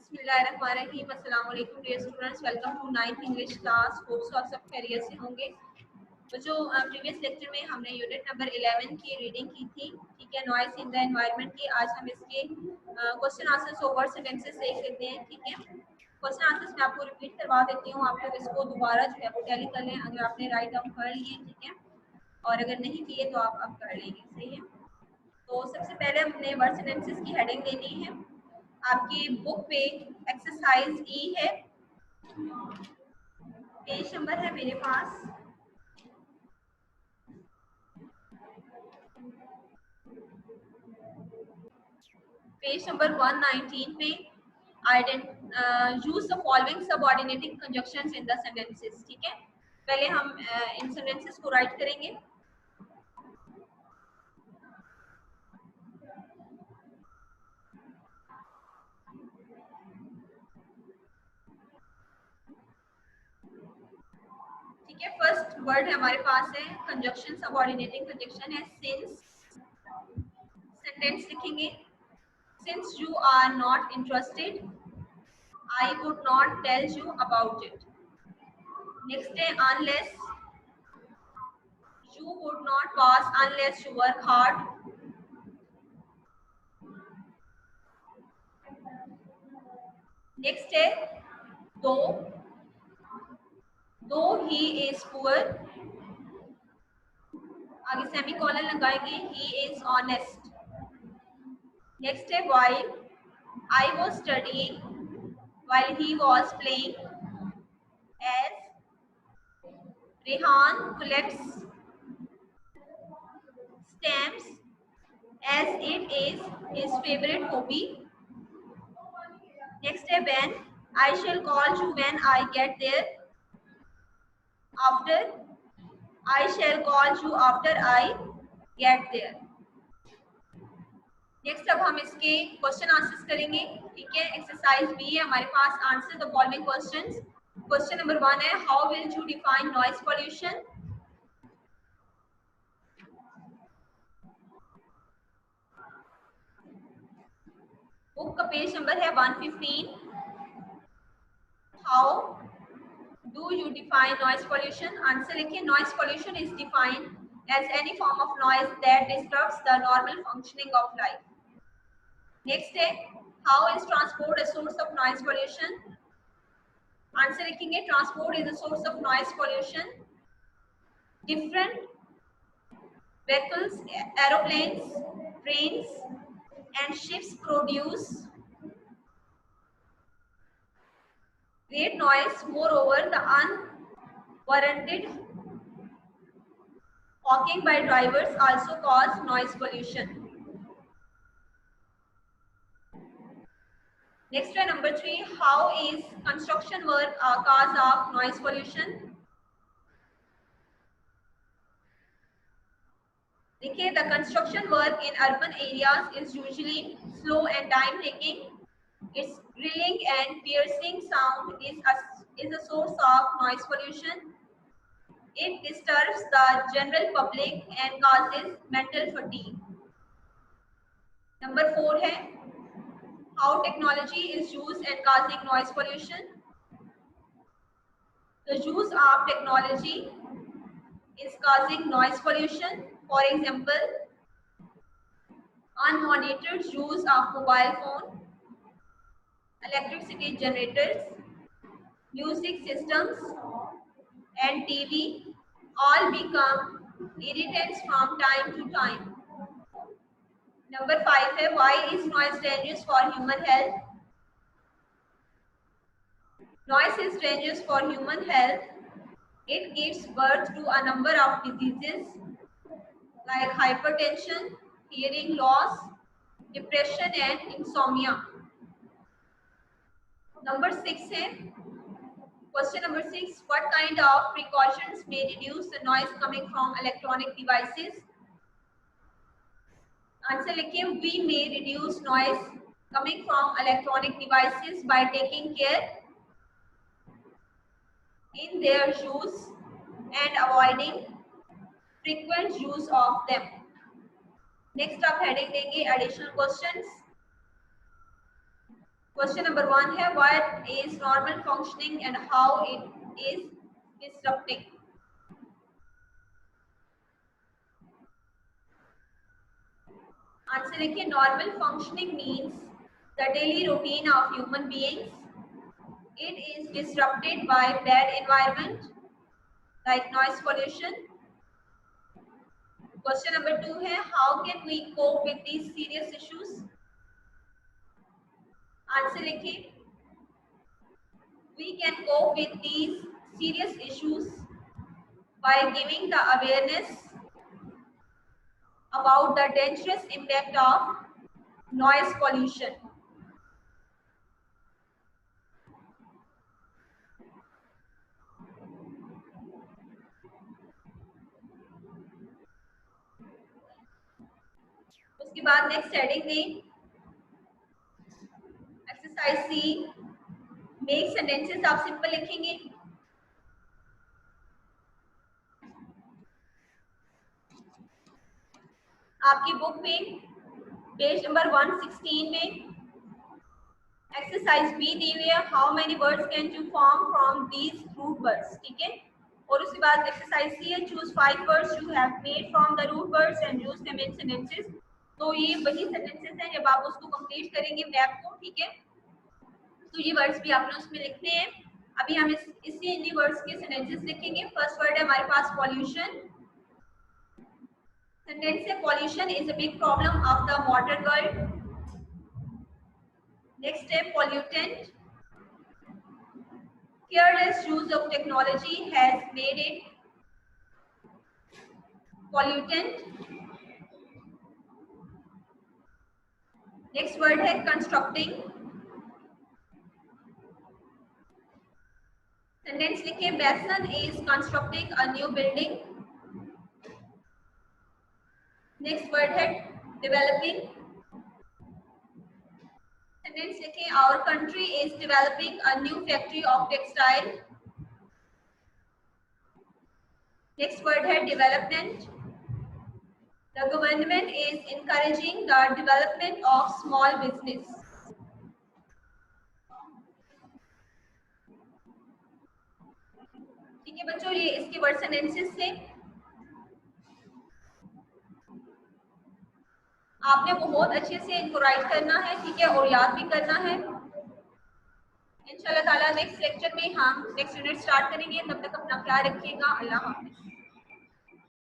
बिस्मिल्लाहिर्रहमानिर्रहीम। अस्सलाम वालेकुम dear students, welcome to 9th English class. Hope so आप सब खैरियत से होंगे। तो जो प्रीवियस लेक्चर में हमने यूनिट नंबर 11 की रीडिंग की थी, ठीक है, नॉइस इन द एनवायरनमेंट की, आज हम इसके क्वेश्चन आंसर्स और वर्ड सेंटेंसेस देख लेते हैं। ठीक है, क्वेश्चन आंसर्स मैं आपको रिपीट करवा देती हूँ, आप लोग इसको दोबारा जो है वो टैली कर लें अगर आपने राइट डाउन कर लिए, ठीक है, और अगर नहीं किए तो आप अब कर लेंगे। सही है, तो सबसे पहले हमने वर्ड सेंटेंसेस की हेडिंग देनी है। आपकी बुक पे एक्सरसाइज ई है, पेज नंबर है मेरे पास पेज नंबर 119 पे। Use the following subordinating conjunctions in the sentences. ठीक है, पहले हम इन सेंटेंसेस को राइट करेंगे। ठीक है, फर्स्ट वर्ड हमारे पास है कंजक्शन, सबऑर्डिनेटिंग कंजक्शन है सिंस। सेंटेंस लिखेंगे, since you are not interested I would not tell you about it. Next day, unless you would not pass unless you work hard. Next day, though he is poor, आगे semicolon लगाएंगे, he is honest. Next day, while I was studying, while he was playing, as Rehan collects stamps as it is his favorite hobby. Next day, when I shall call you when I get there. After I shall call you after I get there. Next अब हम इसके question answers करेंगे। ठीक है, exercise B है हमारे पास। Answer the following questions. Question number 1 है, how will you define noise pollution. Book का पेज नंबर है 115। How do you define noise pollution. Answer लिखिए, noise pollution is defined as any form of noise that disturbs the normal functioning of life. Next है, how is transport a source of noise pollution. Answer लिखेंगे, transport is a source of noise pollution. Different vehicles, aeroplanes, trains and ships produce great noise. Moreover, the unwarranted honking by drivers also cause noise pollution. Next one, number 3, how is construction work a cause of noise pollution. देखिए, the construction work in urban areas is usually slow and time taking. Its drilling and piercing sound is a source of noise pollution. It disturbs the general public and causes mental fatigue. Number 4 है, how technology is used and causing noise pollution. The use of technology is causing noise pollution. For example, unmonitored use of mobile phone, electricity generators, music systems and TV all become irritants from time to time. Number 5 है, why is noise dangerous for human health. Noise is dangerous for human health. It gives birth to a number of diseases like hypertension, hearing loss, depression and insomnia. Number 6 है, question number 6, what kind of precautions may reduce the noise coming from electronic devices. Answer लिखिए, we may reduce noise coming from electronic devices by taking care in their use and avoiding frequent use of them. Next आप heading देंगे additional questions. Question number 1 है what is normal functioning and how it is disrupting. Answer लिखिए normal functioning means the daily routine of human beings. It is disrupted by bad environment like noise pollution. Question number 2 है how can we cope with these serious issues? Answer लिखिए we can cope with these serious issues by giving the awareness about the dangerous impact of noise pollution. उसके बाद next heading में exercise सी make sentences आप simple लिखेंगे। आपकी book में page number 116 में exercise B दी हुई है how many words can you form from these root words, ठीक है। और उसके बाद एक्सरसाइज सी है choose 5 words you have made from the root words and use them in sentences. तो ये वही सेंटेंसेस हैं जब आप उसको कंप्लीट करेंगे मैप को, ठीक है। तो ये वर्ड्स भी आपने उसमें लिखने हैं। अभी हम इसी इन्हीं वर्ड्स के सेंटेंसेस लिखेंगे। फर्स्ट वर्ड है हमारे पास पॉल्यूशन। सेंटेंस है pollution is a big problem of the modern world. Next है pollutant, careless use of technology has made it pollutant. Next word है constructing। Sentence लिखे Mason is constructing a new building. Next word है developing। Sentence लिखे our country is developing a new factory of textile. Next word है development। The government is encouraging the development of small business. ठीक है बच्चों, ये इसके word sentences थे। आपने बहुत अच्छे से इनको राइट करना है, ठीक है, और याद भी करना है। इंशाल्लाह ताला नेक्स्ट लेक्चर में हम नेक्स्ट यूनिट स्टार्ट करेंगे। तब तक अपना ख्याल रखिएगा। अल्लाह हाफिज।